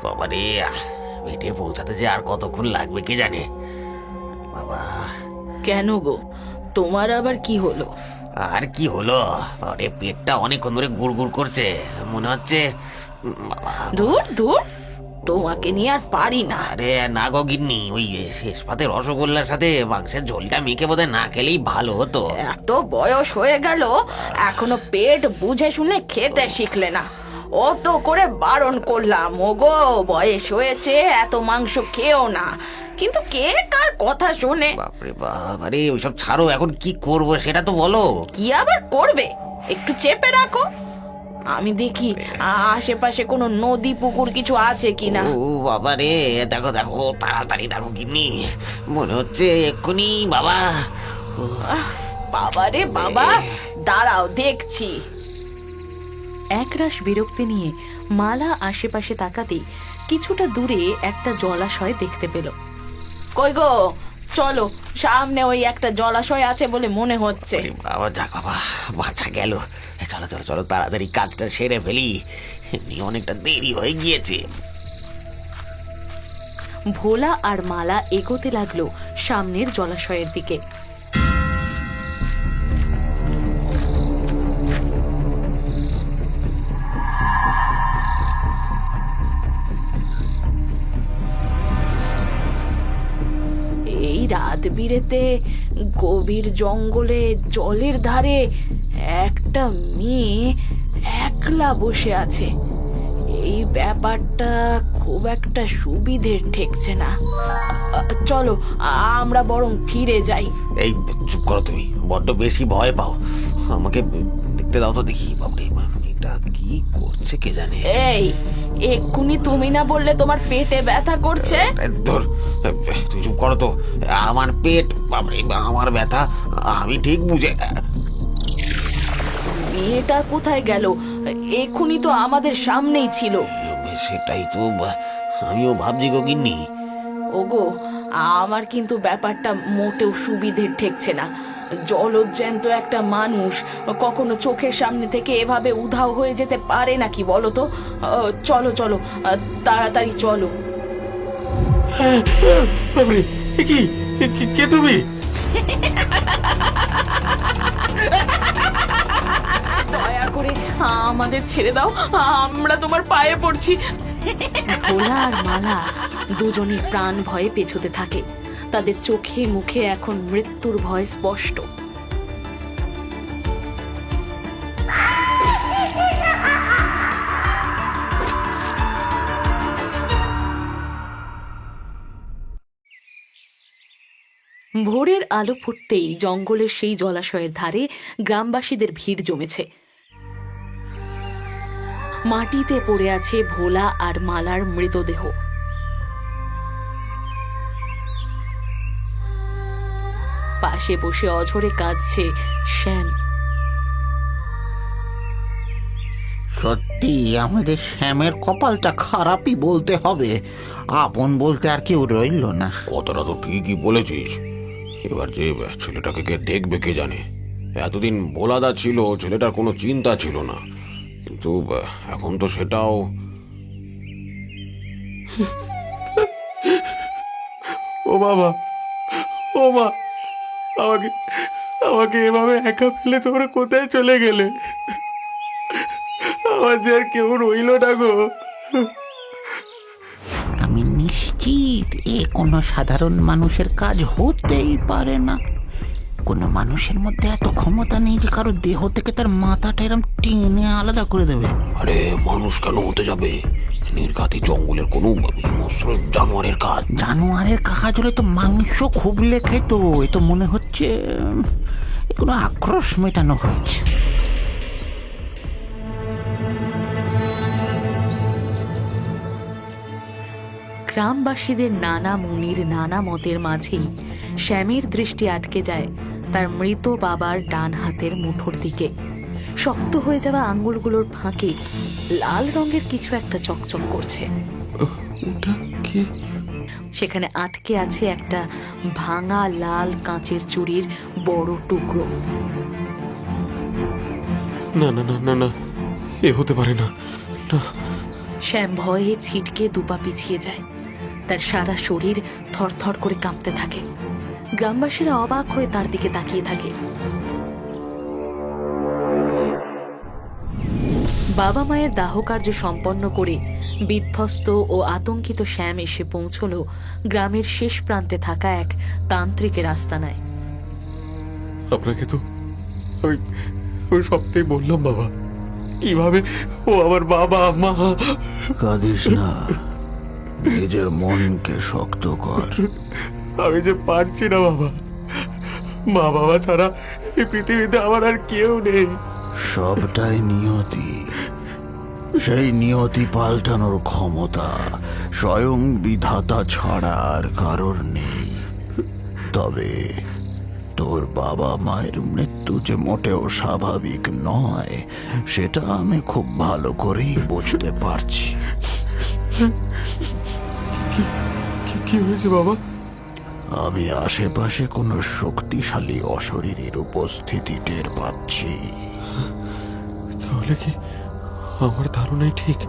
বাবা রে, পেটে পৌঁছাতে যে আর কতক্ষণ লাগবে কে জানে। বাবা, কেন গো, তোমার আবার কি হলো? আর কি হলো, আরে পেটটা অনেকক্ষণ ধরে গুড় করছে, মনে হচ্ছে। বাবা, দূর দূর, তোমাকে নিয়ে আর পারি না। আরে না গো গিন্নি, ওই শেষ পাতে রসগোল্লার সাথে মাংসের ঝোলটা মেখে বোধহয় না খেলেই ভালো হতো। এত বয়স হয়ে গেল, এখনো পেট বুঝে শুনে খেতে শিখলে না। অত করে বারণ করলাম, ওগো বয়স হয়েছে, এত মাংস খেও না, কিন্তু কে কার কথা শোনে? বাপরে বাপ, আরে ওইসব ছাড়ো, এখন কি করবো সেটা তো বলো। কি আবার করবে, একটু চেপে রাখো, আমি দেখি আশেপাশে কোনো নদী পুকুর কিছু আছে কিনা। ও বাবা রে, দেখো দেখো, তাড়াতাড়ি দেখো গিন্নি, মনে হচ্ছে এক্ষুনি। বাবা, বাবা রে বাবা, দাঁড়াও দেখছি। একরাশ বিরক্তি নিয়ে মালা আশেপাশে তাকাতেই কিছুটা দূরে একটা জলাশয় দেখতে পেল। কই গো, চলো, সামনে ওই একটা জলাশয় আছে বলে মনে হচ্ছে। আরে বাবা, যাক বাবা, বাঁচা গেল। চলো চলো চলো, তাড়াতাড়ি কাজটা সেরে ফেলি, এমনি অনেকটা দেরি হয়ে গিয়েছে। ভোলা আর মালা এগোতে লাগলো সামনের জলাশয়ের দিকে। এই রাত বিরেতে গভীর জঙ্গলে জলের ধারে একটা মেয়ে একলা বসে আছে, এই ব্যাপারটা খুব একটা সুবিধের ঠেকছে না। চলো, আমরা বরং ফিরে যাই। এই চুপ করো, তুমি বড্ড বেশি ভয় পাও, আমাকে দেখতে দাও তো দেখি। বাপরে বাপ, এটা কি করছে কে জানে। এই, এক্ষুনি তুমি না বললে তোমার পেটে ব্যথা করছে? ধর, তুই চুপ করো তো, আমার পেট, বাপরে আমার ব্যথা আমি ঠিক বুঝে। মেয়েটা কোথায় গেল? এক্ষুনি তো আমাদের সামনেই ছিল। সেটাই তো আমিও ভাবছি গো গিন্নি। ওগো, আমার কিন্তু ব্যাপারটা মোটেও সুবিধের ঠেকছে না। জলজ্যান্ত একটা মানুষ কখনো চোখের সামনে থেকে এভাবে উধাও হয়ে যেতে পারে নাকি বলো তো? চলো চলো, তাড়াতাড়ি চলো। বাপরে, কি কে তুমি? দয়া করে আমাদের ছেড়ে দাও, আমরা তোমার পায়ে পড়ছি। ভোলা আর মালা দুজনেই প্রাণ ভয়ে পেছোতে থাকে, তাদের চোখে মুখে এখন মৃত্যুর ভয় স্পষ্ট। ভোরের আলো ফুটতেই জঙ্গলের সেই জলাশয়ের ধারে গ্রামবাসীদের ভিড় জমেছে। মাটিতে পড়ে আছে ভোলা আর মালার মৃতদেহ। পাশে বসে অঝরে কাঁদছে শ্যাম। সত্যি আমাদের শ্যামের কপালটা খারাপই বলতে হবে, আপন বলতে আর কেউ রইল না। কথাটা তো ঠিকই বলেছিস, এবার যে ছেলেটাকে কে দেখবে কে জানে। এতদিন ভোলাদা ছিল, ছেলেটার কোনো চিন্তা ছিল না, কিন্তু এখন তো সেটাও। ও বাবা, ও মা, আমাকে আমাকে এভাবে একা ফেলে তোমরা কোথায় চলে গেলে? আমার যে আর কেউ রইল না গো। আমি নিশ্চিত এ কোনো সাধারণ মানুষের কাজ হতেই পারে না। কোনো মানুষের মধ্যে এত ক্ষমতা নেই যে কারো দেহ থেকে তার মাথাটা এরম টেনে আলাদা করে দেবে। আরে মানুষ কেন হতে যাবে? নির্ঘাতই জঙ্গলের কোনো হিংস্র জানোয়ারের কাজ। জানোয়ারের কাজ হলে তো মাংস খুবলে খেত। এ তো মনে হচ্ছে কোনো আক্রোশ মেটানো হয়েছে। গ্রামবাসীদের নানা মুনির নানা মতের মাঝেই শ্যামের দৃষ্টি আটকে যায় তার মৃত বাবার ডান হাতের মুঠোর দিকে। শক্ত হয়ে যাওয়া আঙ্গুলগুলোর ফাঁকে লাল রঙের কিছু একটা চকচক করছে। সেখানে আটকে আছে একটা ভাঙা লাল কাঁচের চুড়ির বড় টুকরো। না না না না না, এ হতে পারে না। না, শ্যাম ভয়ে ছিটকে দুপা পিছিয়ে যায়। তার সারা শরীর থরথর করে কাঁপতে থাকে। গ্রামবাসীরা অবাক হয়ে তার দিকে তাকিয়ে থাকে। বাবা মায়ের দাহকার্য সম্পন্ন করে বিধ্বস্ত ও আতঙ্কিত শ্যাম এসে পৌঁছল গ্রামের শেষ প্রান্তে থাকা এক তান্ত্রিকের আস্তানায়। আপনাকে তো ওই ওই সবটাই বললাম বাবা, কিভাবে ও আমার বাবা মা। কাঁদিস না, নিজের মনকে শক্ত কর। আমি যে পারছি না বাবা, মা বাবা ছাড়া এই পৃথিবীতে আমার আর কেউ নেই। সবটাই নিয়তি, সেই নিয়তি পাল্টানোর ক্ষমতা স্বয়ং বিধাতা ছাড়া আর কারোর নেই। তবে তোর বাবা মায়ের মৃত্যু যে মোটেও স্বাভাবিক নয়, সেটা আমি খুব ভালো করেই বুঝতে পারছি। কি হয়েছে বাবা? আমি আশেপাশে কোনো শক্তিশালী অশরীরীর উপস্থিতি টের পাচ্ছি। তাহলে কি আমার ধারণাই ঠিক?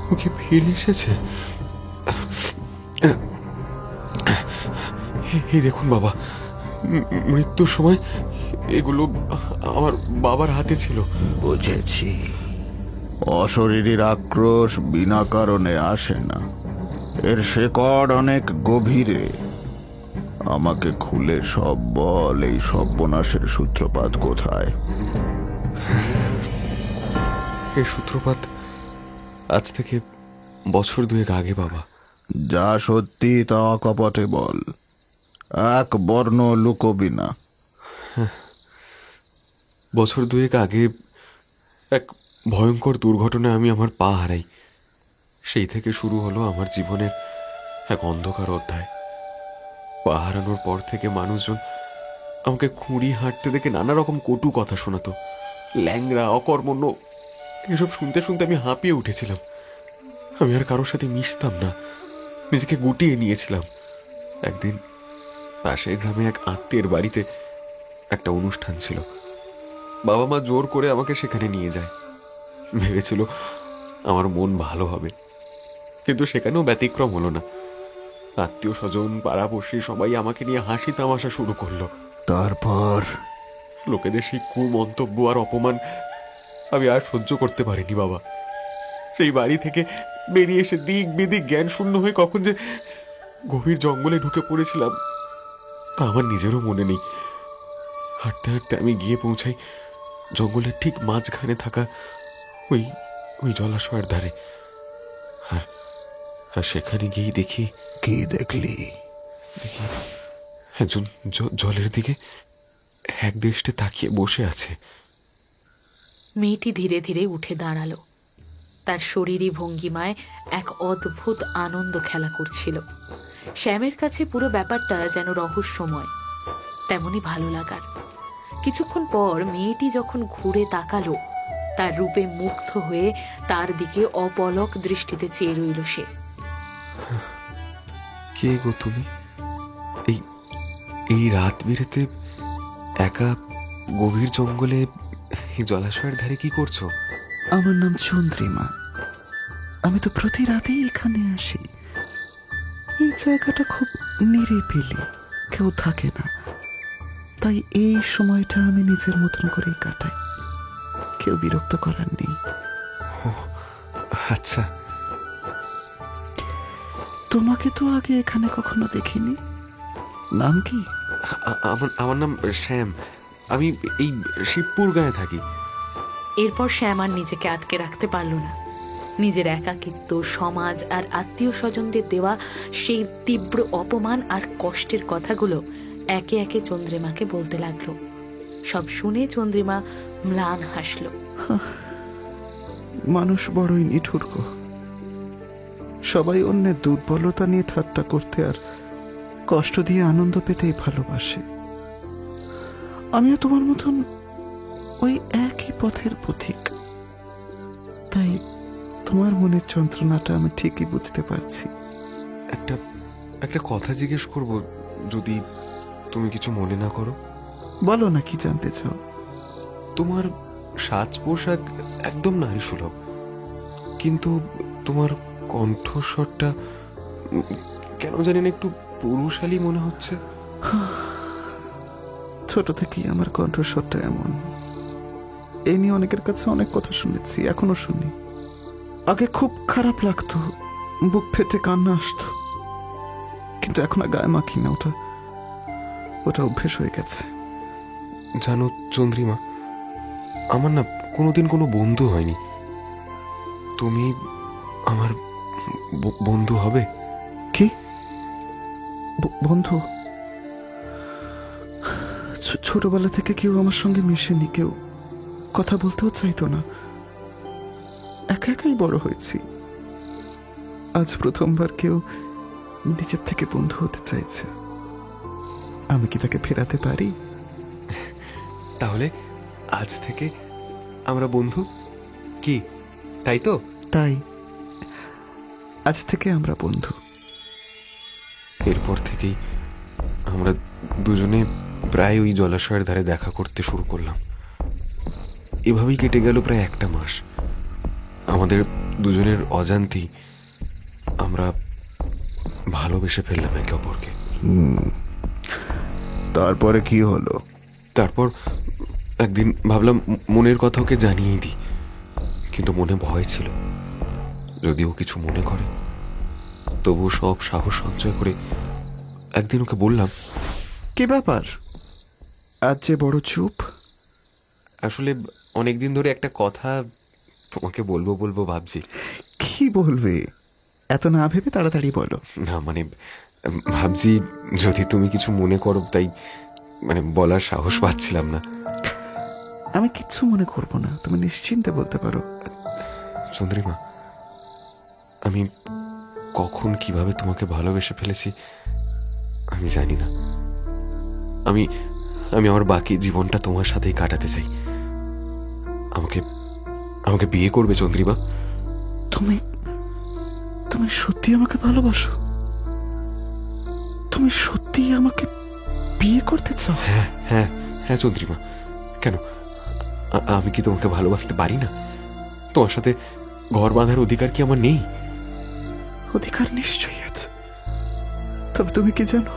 ও কি ফিরে এসেছে? এই দেখুন বাবা, মৃত্যুর সময় এগুলো আমার বাবার হাতে ছিল। বুঝেছি, অশরীরীর আক্রোশ বিনা কারণে আসে না, এর শেকড় অনেক গভীরে। আমাকে খুলে সব বল, এই সর্বনাশের সূত্রপাত কোথায়? এই সূত্রপাত আজ থেকে বছর দুয়েক আগে বাবা। যা সত্যি তা অকপটে বল, এক বর্ণ লুকোবি না। বছর দুয়েক আগে এক ভয়ঙ্কর দুর্ঘটনায় আমি আমার পা হারাই। সেই থেকে শুরু হলো আমার জীবনের এক অন্ধকার অধ্যায়। পা হারানোর পর থেকে মানুষজন আমাকে খুঁড়ি হাঁটতে দেখে নানা রকম কটু কথা শোনাতো। ল্যাংড়া, অকর্মণ্য, এসব শুনতে শুনতে আমি হাঁপিয়ে উঠেছিলাম। আমি আর কারোর সাথে মিশতাম না, নিজেকে গুটিয়ে নিয়েছিলাম। একদিন পাশের গ্রামে এক আত্মীয়ের বাড়িতে একটা অনুষ্ঠান ছিল। বাবা মা জোর করে আমাকে সেখানে নিয়ে যায়। ভেবেছিল আমার মন ভালো হবে, কিন্তু সেখানেও ব্যতিক্রম হলো না। আত্মীয় স্বজন, পাড়াপড়শি সবাই আমাকে নিয়ে হাসি তামাশা শুরু করলো। তারপর লোকেদের সেই কুমন্তব্য আর অপমান আমি আর সহ্য করতে পারিনি বাবা। সেই বাড়ি থেকে বেরিয়ে এসে দিক বিদিক জ্ঞান শূন্য হয়ে কখন যে গভীর জঙ্গলে ঢুকে পড়েছিলাম তা আমার নিজেরও মনে নেই। হাঁটতে হাঁটতে আমি গিয়ে পৌঁছাই জঙ্গলের ঠিক মাঝখানে থাকা ওই ওই জলাশয়ের ধারে। আর সেখানে গিয়েই দেখি। কি দেখলি? একজন জলের দিকে এক দৃষ্টে তাকিয়ে বসে আছে। মেয়েটি ধীরে ধীরে উঠে দাঁড়ালো। তার শরীরী ভঙ্গিমায় এক অদ্ভুত আনন্দ খেলা করছিল। শ্যামের কাছে পুরো ব্যাপারটা যেন রহস্যময়, তেমনি ভালো লাগার। কিছুক্ষণ পর মেয়েটি যখন ঘুরে তাকালো, তার রূপে মুগ্ধ হয়ে তার দিকে অপলক দৃষ্টিতে চেয়ে রইল সে। কে গো তুমি? এই এই রাত বিরেতে একা গভীর জঙ্গলে এই জলাশয়ের ধারে কি করছো? আমার নাম চন্দ্রিমা। আমি তো প্রতি রাতেই এখানে আসি। এই জায়গাটা খুব নিরিবিলি, কেউ থাকে না, তাই এই সময়টা আমি নিজের মতন করেই কাটাই। কেউ বিরক্ত করার নেই। আচ্ছা, তোমাকে তো আগে এখানে কখনো দেখিনি। নাম কি? আমার নাম শ্যাম। আমি এই শিবপুর গাঁয়ে থাকি। এরপর শ্যাম আর নিজেকে আটকে রাখতে পারল না। নিজের একাকিত্ব, সমাজ আর আত্মীয় স্বজনদের দেওয়া সেই তীব্র অপমান আর কষ্টের কথাগুলো একে একে চন্দ্রিমাকে বলতে লাগলো। সব শুনে চন্দ্রিমা ম্লান হাসল। মানুষ বড়ই নিঠুর গো। সবাই অন্যের দুর্বলতা নিয়ে ঠাট্টা করতে আর কষ্ট দিয়ে আনন্দ পেতেই ভালোবাসে। আমিও তোমার মতন ওই একই পথের পথিক, তাই তোমার মনের যন্ত্রণাটা আমি ঠিকই বুঝতে পারছি। একটা কথা জিজ্ঞেস করব, যদি তুমি কিছু মনে না করো? বলো না, কি জানতে চাও? তোমার সাজ পোশাক একদম নারী সুলভ, কিন্তু তোমার কণ্ঠস্বরটা কেন জানি না একটু পুরুষালী মনে হচ্ছে। ছোট থেকেই আমার কণ্ঠস্বরটা এমন। এই নিয়ে অনেকের কাছে অনেক কথা শুনেছি, এখনো শুনি। আগে খুব খারাপ লাগতো, বুক ফেটে কান্না আসতো, কিন্তু এখন আর গায়ে মাখি না। ওটা অভ্যেস হয়ে গেছে। জানো চন্দ্রিমা, আমার না কোনোদিন কোনো বন্ধু হয়নি। তুমি আমার বন্ধু হবে? কি বন্ধু? ছোটবেলা থেকে কেউ আমার সঙ্গে মিশেনি, কেউ কথা বলতেও চাইতো না। একা একাই বড় হয়েছি। আজ প্রথমবার কেউ নিজের থেকে বন্ধু হতে চাইছে। আমি কি তাকে ফেরাতে পারি? তাহলে আজ থেকে আমরা বন্ধু, কি তাই তো? তাই আজ থেকে আমরা বন্ধু। এরপর থেকেই আমরা দুজনে প্রায় ওই জলাশয়ের ধারে দেখা করতে শুরু করলাম। এভাবেই কেটে গেল প্রায় একটা মাস। আমাদের দুজনের অজান্তেই আমরা ভালোবেসে ফেললাম একে অপরকে। তারপরে কি হলো? তারপর একদিন ভাবলাম মনের কথা ওকে জানিয়েই দিই, কিন্তু মনে ভয় ছিল যদি ও কিছু মনে করে। তবু সব সাহস সঞ্চয় করে একদিন ওকে বললাম। কি ব্যাপার আজ যে বড় চুপ? আসলে অনেকদিন ধরে একটা কথা তোমাকে বলবো বলবো ভাবছি। কি বলবে? এত না ভেবে তাড়াতাড়ি বলো। না মানে ভাবছি যদি তুমি কিছু মনে করো, তাই মানে বলার সাহস পাচ্ছিলাম না। আমি কিচ্ছু মনে করব না, তুমি নিশ্চিন্তে বলতে পারো। চন্দ্রিমা, আমি কখন কিভাবে তোমাকে ভালোবেসে ফেলেছি আমি জানি না। আমি আমি আমার বাকি জীবনটা তোমার সাথেই কাটাতে চাই। আমাকে আমাকে বিয়ে করবে চন্দ্রিমা? তুমি তুমি সত্যি আমাকে ভালোবাসো? তুমি সত্যি আমাকে বিয়ে করতে চাও? হ্যাঁ হ্যাঁ হ্যাঁ চন্দ্রিমা, কেন আমি কি তোমাকে ভালোবাসতে পারি না? তোমার সাথে ঘর বাঁধার অধিকার কি আমার নেই? অধিকার নিশ্চয়ই আছে। তবে তুমি কি জানো,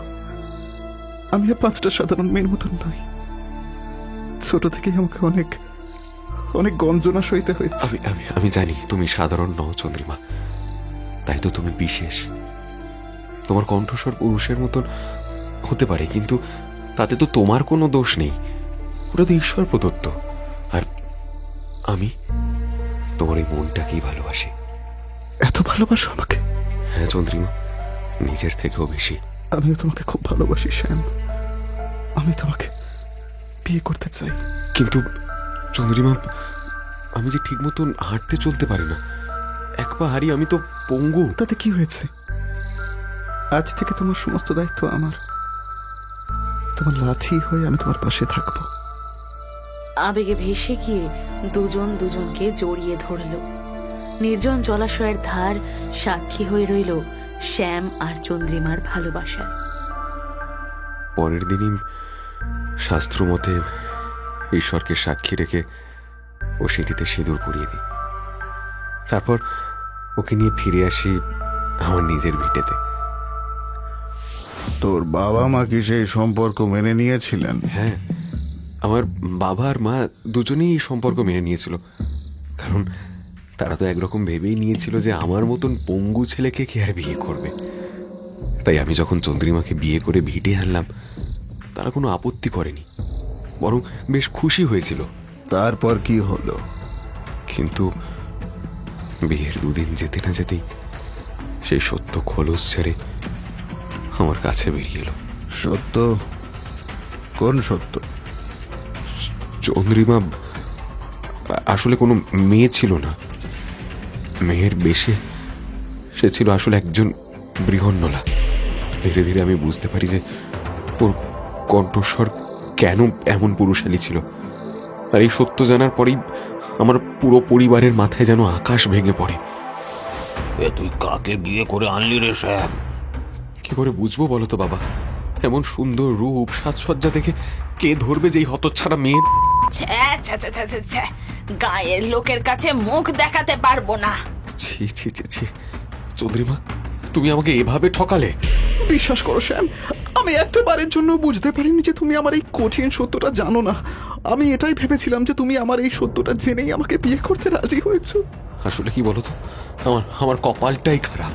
আমি আর 5টা সাধারণ মেয়ের মতন নই। ছোট থেকেই আমাকে অনেক অনেক গঞ্জনা সইতে হয়েছে। আমি আমি আমি জানি তুমি সাধারণ নও চন্দ্রিমা, তাই তো তুমি বিশেষ। তোমার কণ্ঠস্বর পুরুষের মতন হতে পারে, কিন্তু তাতে তো তোমার কোনো দোষ নেই। ওটা তো ঈশ্বর প্রদত্ত। আর আমি তোমার এই মনটাকেই ভালোবাসি। এত ভালোবাসো আমাকে? হ্যাঁ চন্দ্রিমা, নিজের থেকেও বেশি। আমিও তোমাকে খুব ভালোবাসি শ্যাম। আমি তোমাকে বিয়ে করতে চাই। কিন্তু চন্দ্রিমা, আমি যে ঠিক মতন হাঁটতে চলতে পারি না। এক পা হারিয়ে আমি তো পঙ্গু। তাতে কি হয়েছে? আজ থেকে তোমার সমস্ত দায়িত্ব আমার। তোমার লাঠি হয়ে আমি তোমার পাশে থাকবো। আবেগে ভেসে গিয়ে দুজন দুজনকে জড়িয়ে ধরল। নির্জন জলাশয়ের ধার সাক্ষী হয়ে রইল শ্যাম আর চন্দ্রিমার ভালোবাসার। পরের দিনই শাস্ত্র মতে ঈশ্বরকে সাক্ষী রেখে ও সিঁথিতে সিঁদুর পরিয়ে দিই। তারপর ওকে নিয়ে ফিরে আসি আমার নিজের ভিটেতে। তোর বাবা মা কি সেই সম্পর্ক মেনে নিয়েছিলেন? হ্যাঁ, আমার বাবা আর মা দুজনেই এই সম্পর্ক মেনে নিয়েছিল। কারণ তারা তো একরকম ভেবেই নিয়েছিল যে আমার মতন পঙ্গু ছেলেকে কে আর বিয়ে করবে। তাই আমি যখন চন্দ্রিমাকে বিয়ে করে ভিটে আনলাম, তারা কোনো আপত্তি করেনি, বরং বেশ খুশি হয়েছিল। তারপর কি হলো? কিন্তু বিয়ের 2 দিন যেতে না যেতেই সেই সত্য খোলস ছেড়ে আমার কাছে বেরিয়ে এলো। সত্য? কোন সত্য? চন্দ্রিমা আসলে কোনো মেয়ে ছিল না। মেয়ের বেশে সে ছিল আসলে একজন বৃহন্নলা। ধীরে ধীরে আমি বুঝতে পারি যে ওর কণ্ঠস্বর কেন এমন পুরুষালী ছিল। আর এই সত্য জানার পরেই আমার পুরো পরিবারের মাথায় যেন আকাশ ভেঙে পড়ে। এ তুই কাকে বিয়ে করে আনলি রে শ্যাম? কি করে বুঝবো বলো তো বাবা? এমন সুন্দর রূপ সাজসজ্জা দেখে কে ধরবে যে এই হতচ্ছাড়া মেয়ের? ছ্যা ছ্যা ছ্যা ছ্যা ছ্যা, গায়ের লোকের কাছে মুখ দেখাতে পারবো না। ছি ছি ছি ছি, চন্দ্রিমা, তুমি আমাকে এভাবে ঠকালে? বিশ্বাস করো শ্যাম, আমি একটা বারের জন্য বুঝতে পারিনি যে তুমি আমার এই কঠিন সত্যটা জানো না। আমি এটাই ভেবেছিলাম যে তুমি আমার এই সত্যটা জেনেই আমাকে বিয়ে করতে রাজি হয়েছো। আসলে কি বলতো, আমার কপালটাই খারাপ।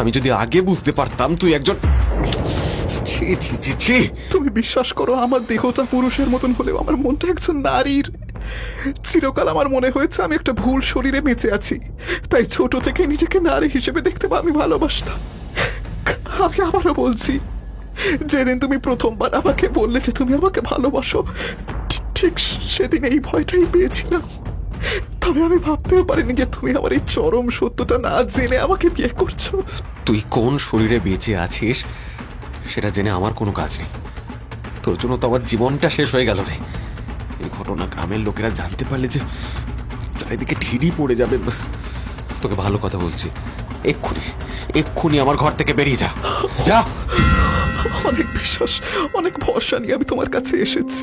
আমি যদি আগে বুঝতে পারতাম তুই একজন, ছি ছি ছি ছি। তুমি বিশ্বাস করো, আমার দেহটা পুরুষের মতন হলেও আমার মনটা একজন নারীর। চিরকাল আমার মনে হয়েছে আমি একটা ভুল শরীরে বেঁচে আছি, তাই ছোট থেকে নিজেকে নারী হিসেবে দেখতে আমি ভালোবাসতাম। আমি আবারও বলছি, যেদিন তুমি প্রথমবার আমাকে বললে যে তুমি আমাকে ভালোবাসো, ঠিক সেদিন এই ভয়টাই পেয়েছিলাম। তবে আমি ভাবতেও পারিনি যে তুমি আমার এই চরম সত্যটা না জেনে আমাকে বিয়ে করছো। তুই কোন শরীরে বেঁচে আছিস সেটা জেনে আমার কোনো কাজ নেই। তোর জন্য তো আমার জীবনটা শেষ হয়ে গেল রে। এই ঘটনা গ্রামের লোকেরা জানতে পারলে যে চারিদিকে ঢিড়ি পড়ে যাবে। তোকে ভালো কথা বলছি, এক্ষুনি এক্ষুনি আমার ঘর থেকে বেরিয়ে যা, যা। অনেক বিশ্বাস, অনেক ভরসা নিয়ে আমি তোমার কাছে এসেছি।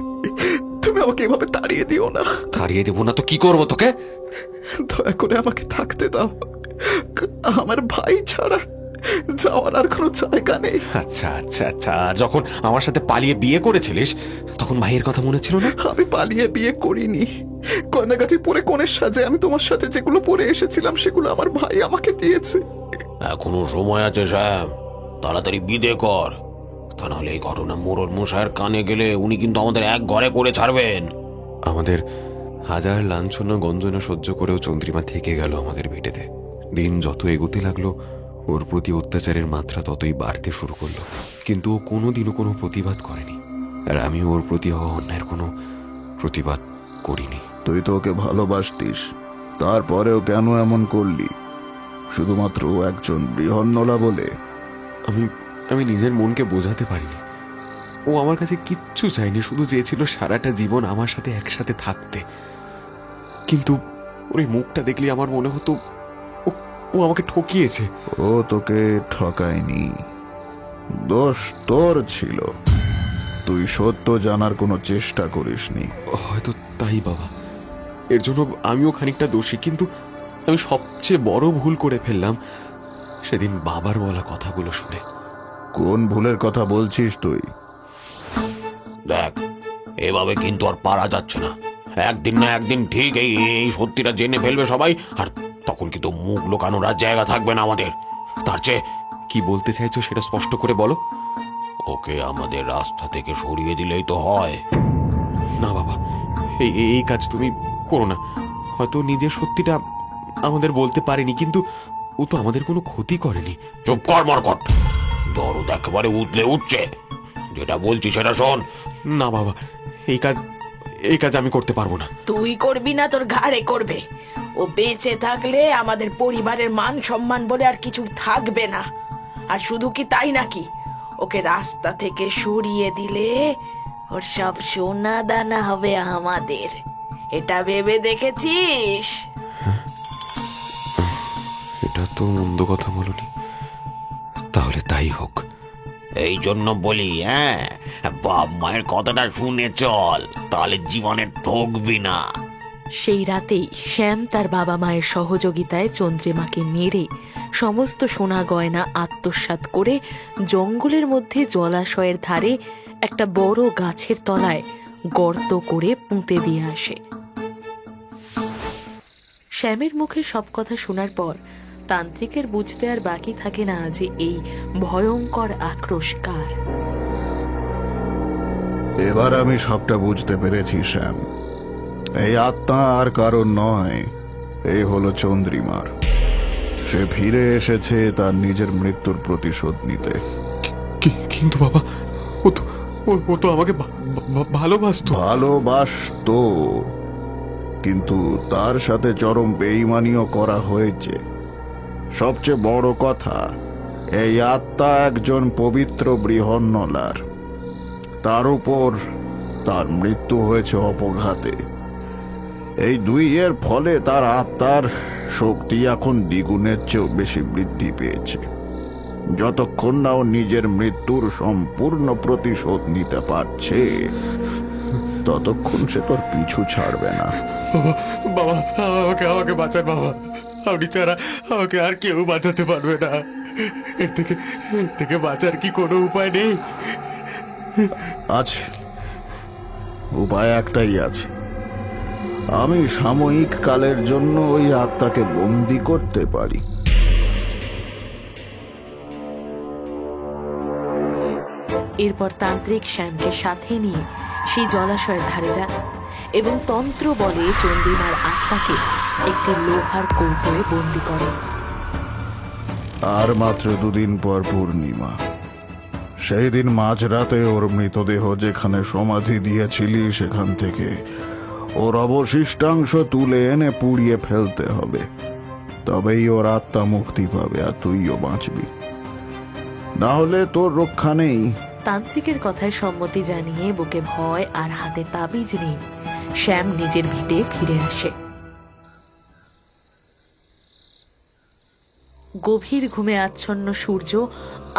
তুমি আমাকে এভাবে তাড়িয়ে দিও না। তাড়িয়ে দেবো না তো কি করবো তোকে? দয়া করে আমাকে থাকতে দাও। আমার ভাই ছাড়া যাওয়ার আর কোনো জায়গা নেই। আচ্ছা আচ্ছা আচ্ছা, আর যখন আমার সাথে পালিয়ে বিয়ে করেছিলিস তখন ভাইয়ের কথা মনে ছিল না? আমি পালিয়ে বিয়ে করিনি। গয়নাগাটি পরে কোণের সাজে আমি তোমার সাথে যেগুলো পরে এসেছিলাম সেগুলো আমার ভাই আমাকে দিয়েছে। এখনো সময় আছে শ্যাম, তাড়াতাড়ি বিদে কর, তা নাহলে এই ঘটনা মোড়ল মশাইয়ের কানে গেলে উনি কিন্তু আমাদের এক ঘরে করে ছাড়বেন। আমাদের হাজার লাঞ্ছনা গঞ্জনা সহ্য করেও চন্দ্রিমা থেকে গেল আমাদের ভিটেতে। দিন যত এগোতে লাগলো ওর প্রতি অত্যাচারের মাত্রা ততই বাড়তে শুরু করলো, কিন্তু ও কোনোদিনও কোনো প্রতিবাদ করেনি, আর আমি ওর প্রতি হওয়া অন্যায়ের কোনো প্রতিবাদ করিনি। তুই তো ওকে ভালোবাসতিস, তারপরেও কেন এমন করলি? শুধুমাত্র ও একজন বৃহন্নলা বলে? আমি নিজের মনকে বোঝাতে পারিনি। ও আমার কাছে কিচ্ছু চাইনি, শুধু চেয়েছিল সারাটা জীবন আমার সাথে একসাথে থাকতে। কিন্তু ওর এই মুখটা দেখলে আমার মনে হতো ও আমাকে ঠকিয়েছে। ও তোকে ঠকায়নি, দোষ তোর ছিল। তুই সত্য জানার কোনো চেষ্টা করিসনি। হয়তো তাই বাবা, এর জন্য আমিও খানিকটা দোষী। কিন্তু আমি সবচেয়ে বড় ভুল করে ফেললাম সেদিন বাবার বলা কথাগুলো শুনে। কোন ভুলের কথা বলছিস তুই? দেখ, এভাবে কিন্তু আর পারা যাচ্ছে না। একদিন না একদিন ঠিক এই সত্যিটা জেনে ফেলবে সবাই, আর তখন কিন্তু মুখ লুকানোর আর জায়গা থাকবে না আমাদের। তার চেয়ে কি বলতে চাইছো সেটা স্পষ্ট করে বলো। ওকে আমাদের রাস্তা থেকে সরিয়ে দিলেই তো হয়। না বাবা, এই কাজ তুমি করো না। হয়তো নিজের সত্যিটা আমাদের বলতে পারেনি, কিন্তু ও তো আমাদের কোনো ক্ষতি করেনি। চুপ কর মরকট, দরদ একেবারে উতলে উঠছে। যেটা বলছি সেটা শোন। না বাবা, এই কাজ আমি করতে পারবো না। তুই করবি না, তোর ঘাড়ে করবে। ও বেঁচে থাকলে আমাদের পরিবারের মান সম্মান বলে আর কিছু থাকবে না। আর শুধু কি তাই নাকি, ওকে রাস্তা থেকে সরিয়ে দিলে ওর সব সোনা দানা হবে আমাদের। এটা ভেবে দেখেছিস? এটা তো মন্দ কথা বলনি, তাহলে তাই হোক। এই জন্য বলি, হ্যাঁ, বাপ মায়ের কথাটা শুনে চল, তাহলে জীবনে ঠকবি না। সেই রাতেই শ্যাম তার বাবা মায়ের সহযোগিতায় চন্দ্রিমাকে মেরে সমস্ত সোনা গয়না আত্মসাৎ করে জঙ্গলের মধ্যে জলাশয়ের ধারে একটা বড় গাছের তলায় গর্ত করে পুঁতে দিয়ে আসে। শ্যামের মুখে সব কথা শোনার পর তান্ত্রিকের বুঝতে আর বাকি থাকে না যে এই ভয়ঙ্কর আক্রোশ কার। এবার আমি সবটা বুঝতে পেরেছি শ্যাম। এই আত্মা আর কারণ নয়, এই হলো চন্দ্রিমার। সে ফিরে এসেছে তার নিজের মৃত্যুর প্রতিশোধ নিতে। কিন্তু বাবা, ও তো আমাকে ভালোবাসতো। ভালোবাসতো, কিন্তু তার সাথে চরম বেঈমানিও করা হয়েছে। সবচেয়ে বড় কথা, এই আত্মা একজন পবিত্র বৃহন্নলার। তার উপর তার মৃত্যু হয়েছে অপঘাতে। এই দুইয়ের ফলে তার আত্মার শক্তি এখন দ্বিগুণের চেয়েও বেশি বৃদ্ধি পেয়েছে। যতক্ষণ না ও নিজের মৃত্যুর সম্পূর্ণ প্রতিশোধ নিতে পারছে, ততক্ষণ সে তোর পিছু ছাড়বে না। বাবা, আমাকে বাঁচান বাবা। আপনি ছাড়া আমাকে আর কেউ বাঁচাতে পারবে না। এর থেকে বাঁচার কি কোনো উপায় নেই? আছে, উপায় একটাই আছে। আমি সাময়িক কালের জন্য ওই আত্মাকে বন্দি করতে পারি। এরপর তান্ত্রিক শ্যামকে সাথে নিয়ে সেই জলাশয়ের ধারে যান এবং তন্ত্র বলে চন্দ্রিমার আত্মাকে একটি লোহার কৌটোয় বন্দি করে। আর মাত্র 2 দিন পর পূর্ণিমা। সেই দিন মাঝরাতে ওর মৃতদেহ যেখানে সমাধি দিয়েছিলি সেখান থেকে ওর অবশিষ্টাংশ তুলে এনে পুড়িয়ে ফেলতে হবে। তবেই ওর আত্মা মুক্তি পাবে আর তুইও বাঁচবি, না হলে তোর রক্ষা নেই। তান্ত্রিকের কথায় সম্মতি জানিয়ে বুকে ভয় আর হাতে তাবিজ নিয়ে শ্যাম নিজের ভিটে ফিরে আসে। গভীর ঘুমে আচ্ছন্ন সূর্য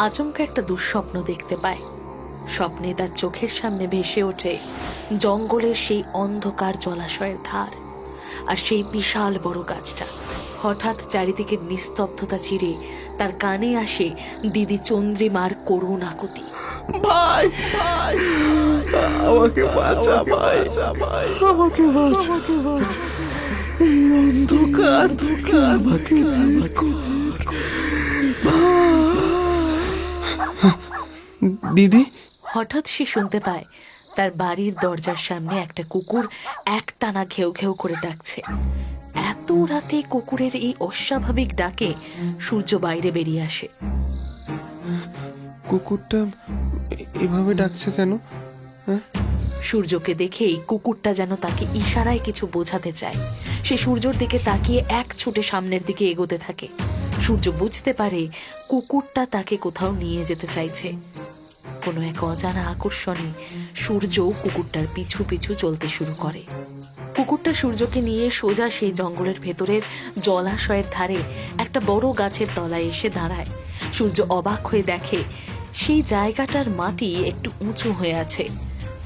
আচমকা একটা দুঃস্বপ্ন দেখতে পায়। স্বপ্নে তার চোখের সামনে ভেসে ওঠে জঙ্গলের সেই অন্ধকার জলাশয়ের ধার আর সেই বিশাল বড় গাছটা। হঠাৎ চারিদিকে নিস্তব্ধতা চিরে তার কানে আসে দিদি চন্দ্রিমার করুণ আকুতি। ভাই ভাই, আমাকে বাঁচা ভাই, আমাকে বাঁচা, এই অন্ধকার থেকে আমাকে বের কর। দিদি, হঠাৎ সে শুনতে পায় তার বাড়ির দরজার সামনে একটা কুকুর একটানা ঘেউ ঘেউ করে ডাকছে। এত রাতে কুকুরের এই অস্বাভাবিক ডাকে সূর্য বাইরে বেরিয়ে আসে। কুকুরটা এভাবে ডাকছে কেন? সূর্যকে দেখেই কুকুরটা যেন তাকে ইশারায় কিছু বোঝাতে চায়। সে সূর্যর দিকে তাকিয়ে এক ছুটে সামনের দিকে এগোতে থাকে। সূর্য বুঝতে পারে কুকুরটা তাকে কোথাও নিয়ে যেতে চাইছে। কোনো এক অজানা আকর্ষণে সূর্য কুকুরটার পিছু পিছু চলতে শুরু করে। কুকুরটা সূর্যকে নিয়ে সোজা সেই জঙ্গলের ভেতরের জলাশয়ের ধারে একটা বড় গাছের তলায় এসে দাঁড়ায়। সূর্য অবাক হয়ে দেখে সেই জায়গাটার মাটি একটু উঁচু হয়ে আছে।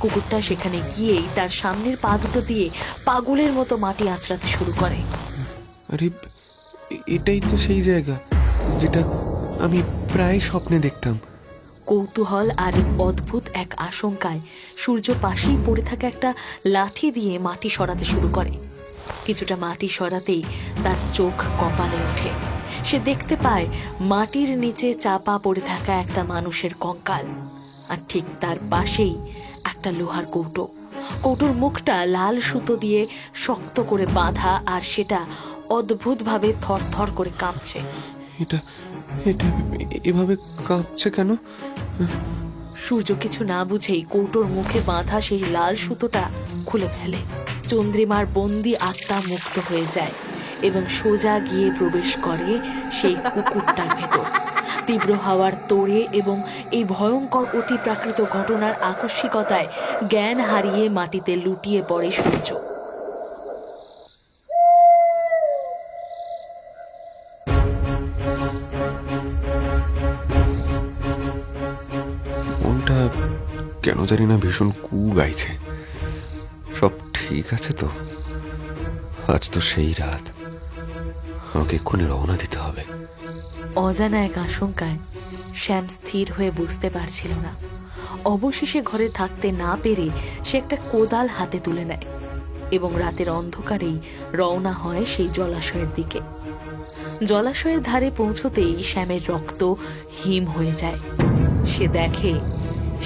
কুকুরটা সেখানে গিয়েই তার সামনের পা দুটো দিয়ে পাগলের মতো মাটি আঁচড়াতে শুরু করে। আরে, এটাই তো সেই জায়গা যেটা আমি প্রায় স্বপ্নে দেখতাম। কৌতূহল আর অদ্ভুত এক আশঙ্কায় সূর্য পাশেই পড়ে থাকা একটা লাঠি দিয়ে মাটি সরাতে শুরু করে। কিছুটা মাটি সরাতেই তার চোখ কপালে ওঠে। সে দেখতে পায় মাটির নিচে চাপা পড়ে থাকা একটা মানুষের কঙ্কাল, আর ঠিক তার পাশেই একটা লোহার কৌটো। কৌটোর মুখটা লাল সুতো দিয়ে শক্ত করে বাঁধা, আর সেটা অদ্ভুতভাবে থরথর করে কাঁপছে। এটা এটা এভাবে কাঁপছে কেন? সূর্য কিছু না বুঝেই কৌটোর মুখে বাঁধা সেই লাল সুতোটা খুলে ফেলে। চন্দ্রিমার বন্দি আত্মা মুক্ত হয়ে যায় এবং সোজা গিয়ে প্রবেশ করে সেই কুকুরটার ভেতর। তীব্র হাওয়ার তোড়ে এবং এই ভয়ঙ্কর অতি প্রাকৃত ঘটনার আকস্মিকতায় জ্ঞান হারিয়ে মাটিতে লুটিয়ে পড়ে সূর্য। মনটা কেন জানি না ভীষণ কু গাইছে। সব ঠিক আছে তো? আজ তো সেই রাত, আমাকে এক্ষুনি রওনা দিতে হবে। অজানা এক আশঙ্কায় শ্যাম স্থির হয়ে বুঝতে পারছিল না। অবশেষে ঘরে থাকতে না পেরে সে একটা কোদাল হাতে তুলে নেয় এবং রাতের অন্ধকারেই রওনা হয় সেই জলাশয়ের দিকে। জলাশয়ের ধারে পৌঁছতেই শ্যামের রক্ত হিম হয়ে যায়। সে দেখে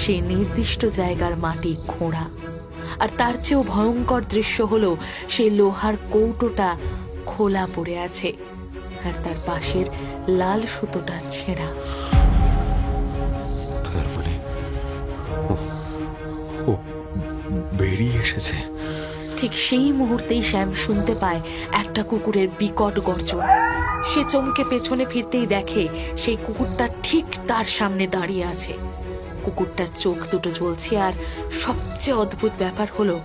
সেই নির্দিষ্ট জায়গার মাটি খোঁড়া, আর তার চেয়েও ভয়ঙ্কর দৃশ্য হলো সেই লোহার কৌটোটা খোলা পড়ে আছে, আর তার পাশের লাল সুতোটা ছেঁড়া। তার মানে ও বেরিয়ে এসেছে। ঠিক সেই মুহূর্তেই শ্যাম শুনতে পায় একটা কুকুরের বিকট গর্জন। সে চমকে পেছনে ফিরতেই দেখে সেই কুকুরটা ঠিক তার সামনে দাঁড়িয়ে আছে। কুকুরটার চোখ দুটো জ্বলছে, আর সবচেয়ে অদ্ভুত ব্যাপার হলো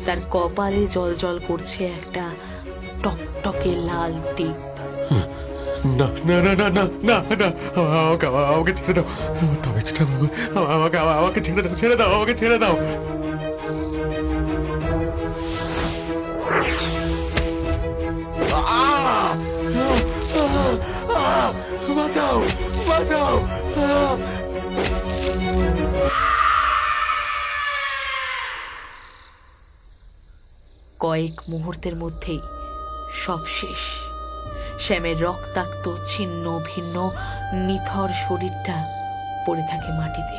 তার কপালে জ্বলজ্বল করছে একটা টকটকে লাল টিপ। না না না না না না না, আমাকে ছেড়ে দাও। তবে আমাকে ছেড়ে দাও, ছেড়ে দাও, আমাকে ছেড়ে দাও। বাঁচাও, বাঁচাও। কয়েক মুহূর্তের মধ্যেই সব শেষ। শ্যামের রক্তাক্ত ছিন্ন ভিন্ন নিথর শরীরটা পড়ে থাকে মাটিতে।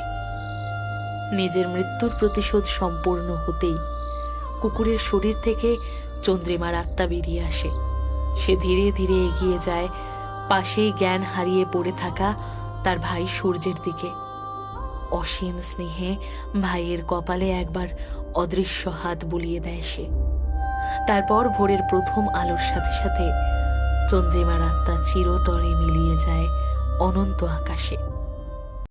নিজের মৃত্যুর প্রতিশোধ সম্পূর্ণ হতেই কুকুরের শরীর থেকে চন্দ্রিমার আত্মা বেরিয়ে আসে। সে ধীরে ধীরে এগিয়ে যায় পাশেই জ্ঞান হারিয়ে পড়ে থাকা তার ভাই সূর্যের দিকে। অসীম স্নেহে ভাইয়ের কপালে একবার অদৃশ্য হাত বুলিয়ে দেয় সে। তারপর ভোরের প্রথম আলোর সাথে সাথে চন্দ্রিমার আত্মা চিরতরে মিলিয়ে যায় অনন্ত আকাশে।